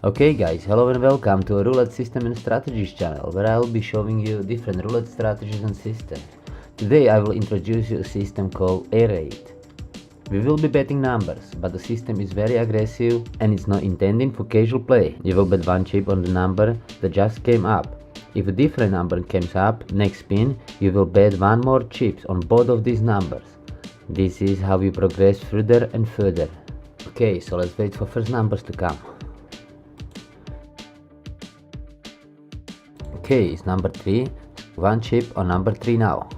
Okay guys, hello and welcome to a Roulette System and Strategies channel, where I will be showing you different roulette strategies and systems. Today I will introduce you a system called Air Raid. We will be betting numbers, but the system is very aggressive and it's not intended for casual play. You will bet one chip on the number that just came up. If a different number comes up next spin, you will bet one more chips on both of these numbers. This is how you progress further and further. Okay, so let's wait for first numbers to come. Okay, it's number 3. One chip on number 3 now.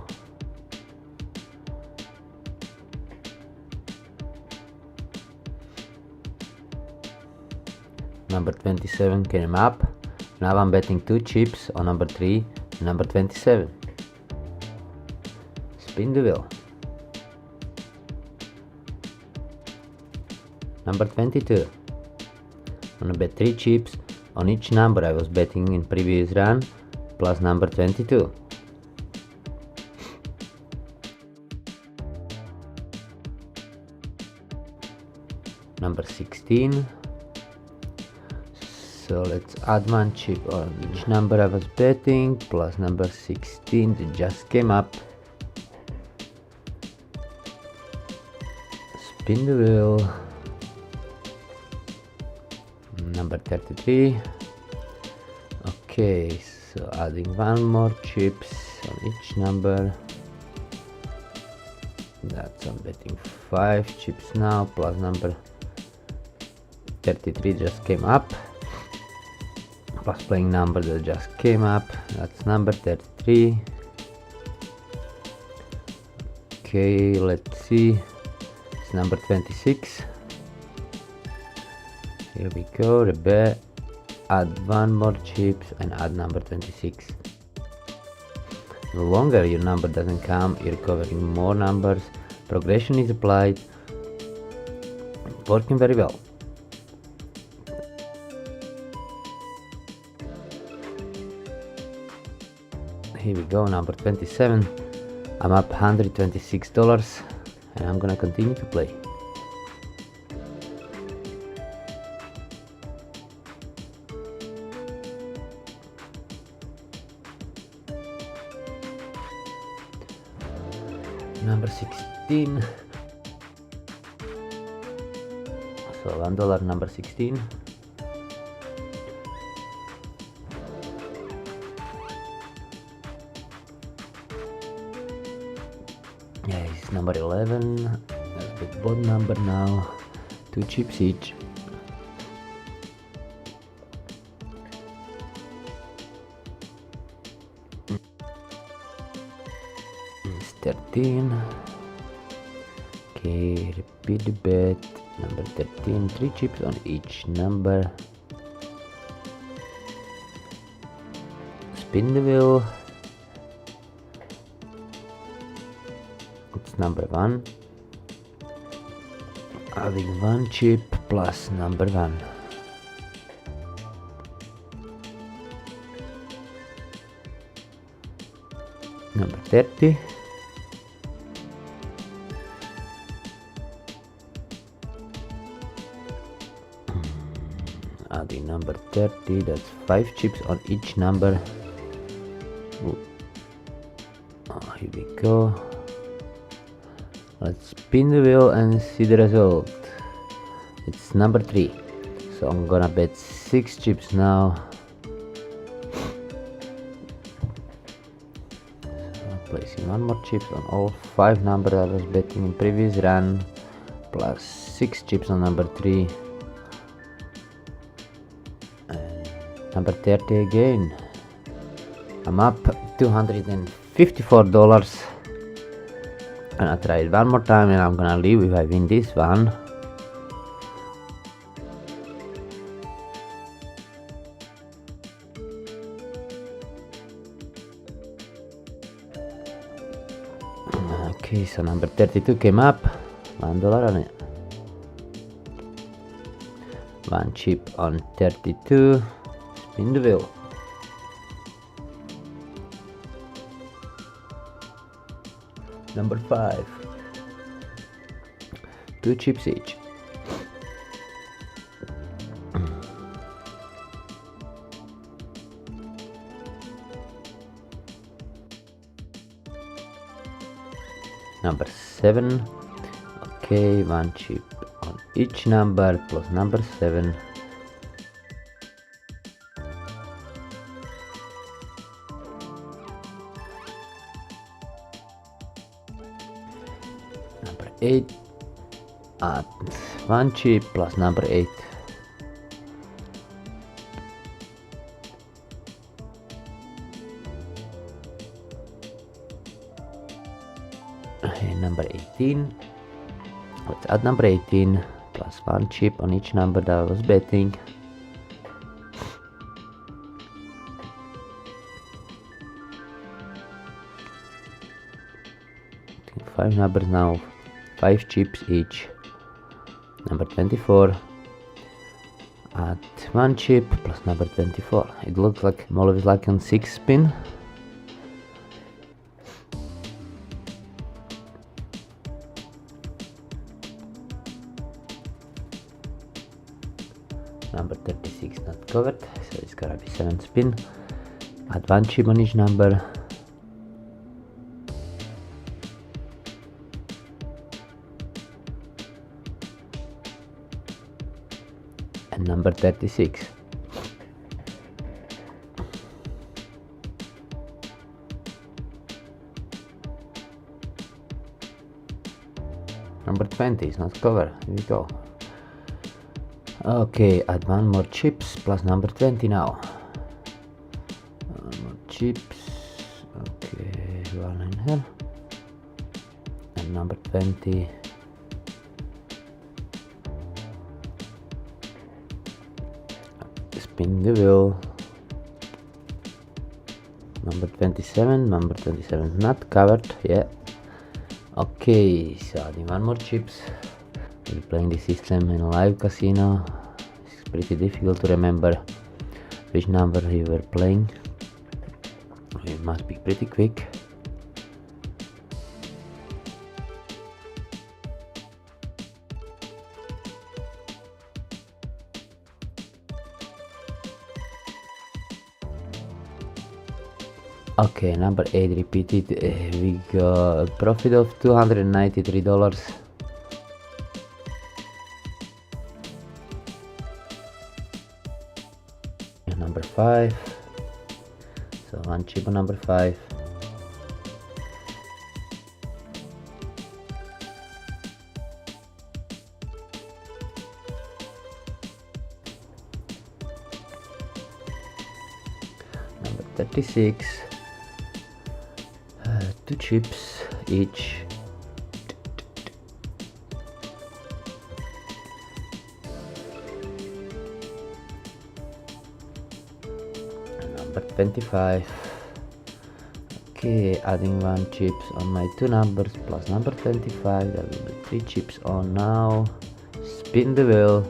Number 27 came up. Now I'm betting 2 chips on number 3 and number 27. Spin the wheel. Number 22. I'm gonna bet 3 chips on each number I was betting in previous run, plus number 22. Number 16. So let's add one chip on each number I was betting, plus number 16 that just came up. Spin the wheel. Number 33. Okay, so adding one more chips on each number. That's I'm betting 5 chips now, plus number 33 just came up, plus playing number that just came up. That's number 33. Okay, let's see, it's number 26. Here we go, the bet, add one more chips and add number 26. The longer your number doesn't come, you're covering more numbers. Progression is applied, working very well. Here we go, number 27. I'm up $126 and I'm gonna continue to play. Number 16. So $1, number 16. Yeah, it's number 11. Let's bet both number now. 2 chips each. It's 13. Okay, repeat the bet. Number 13. 3 chips on each number. Spin the wheel. It's number 1. Adding 1 chip plus number 1. Number 30. Adding number 30, that's 5 chips on each number. Ooh. Oh, here we go. Let's spin the wheel and see the result. It's number 3. So I'm gonna bet 6 chips now. Placing one more chips on all 5 numbers I was betting in previous run, plus 6 chips on number 3 and number 30 again. I'm up $254 and I try it one more time and I'm gonna leave if I win this one. Okay, so number 32 came up, $1 on it. 1 chip on 32, spin the wheel. Number 5, 2 chips each. number 7. Okay, one chip on each number plus number 7. Number 8 at one chip plus number 8. And number 18. Let's add number 18 plus one chip on each number that I was betting. Five numbers now, 5 chips each. Number 24 at one chip plus number 24. It looks like I'm always like on 6 spin. Number 36 not covered, so it's gonna be 7 spin. Add one chip on each number. And number 36. Number 20 is not covered. Here we go. Okay, add one more chips plus number 20 now. One more chips. Okay, one in here. And number 20. Spin the wheel. Number 27. Number 27 is not covered. Yeah. Okay, so adding one more chips. We're playing this system in a live casino. It's pretty difficult to remember which number you were playing. It must be pretty quick. Okay, number 8 repeated. We got a profit of $293. Number 5. So one chip on number 5. Number 36. 2 chips each. Number 25. Okay, adding one chips on my 2 numbers plus number 25. That will be 3 chips on now. Spin the wheel.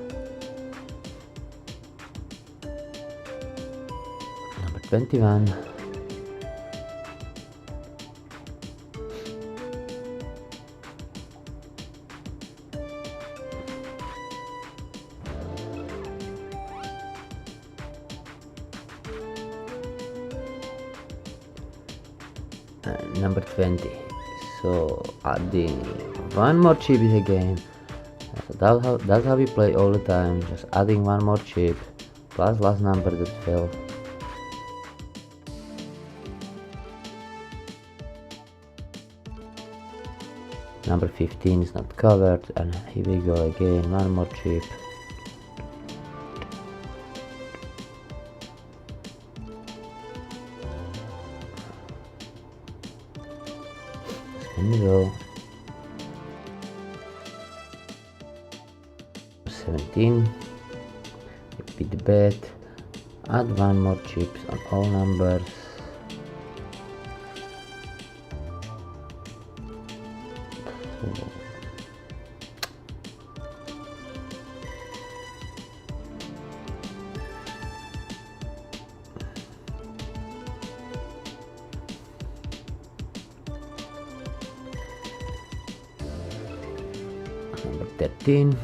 Number 21. Number 20. So adding one more chip is again. So that's how we play all the time. Just adding one more chip plus last number that fell. Number 15 is not covered, and here we go again. One more chip. Spin the wheel. 17. Repeat the bet. Add one more chips on all numbers. Number 13.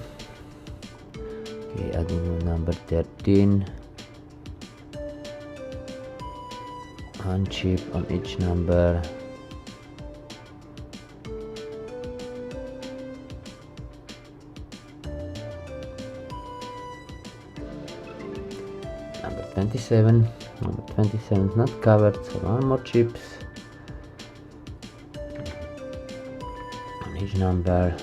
Okay, adding number 13. One chip on each number. Number 27. Number 27 is not covered, so one more chips on each number.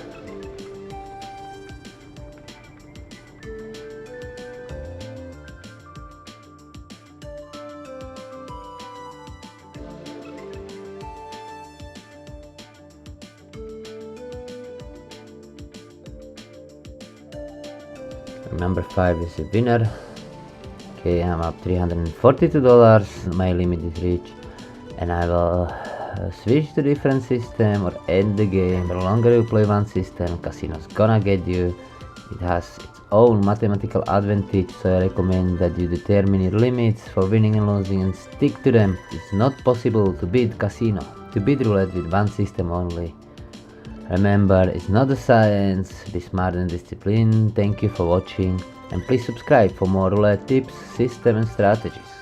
Number 5 is a winner. Okay, I'm up $342. My limit is reached, and I will switch to different system or end the game. The longer you play one system, casino's gonna get you. It has its own mathematical advantage, so I recommend that you determine your limits for winning and losing and stick to them. It's not possible to beat casino, to beat roulette with one system only. Remember, it's not a science. Be smart and disciplined. Thank you for watching, and please subscribe for more roulette tips, systems and strategies.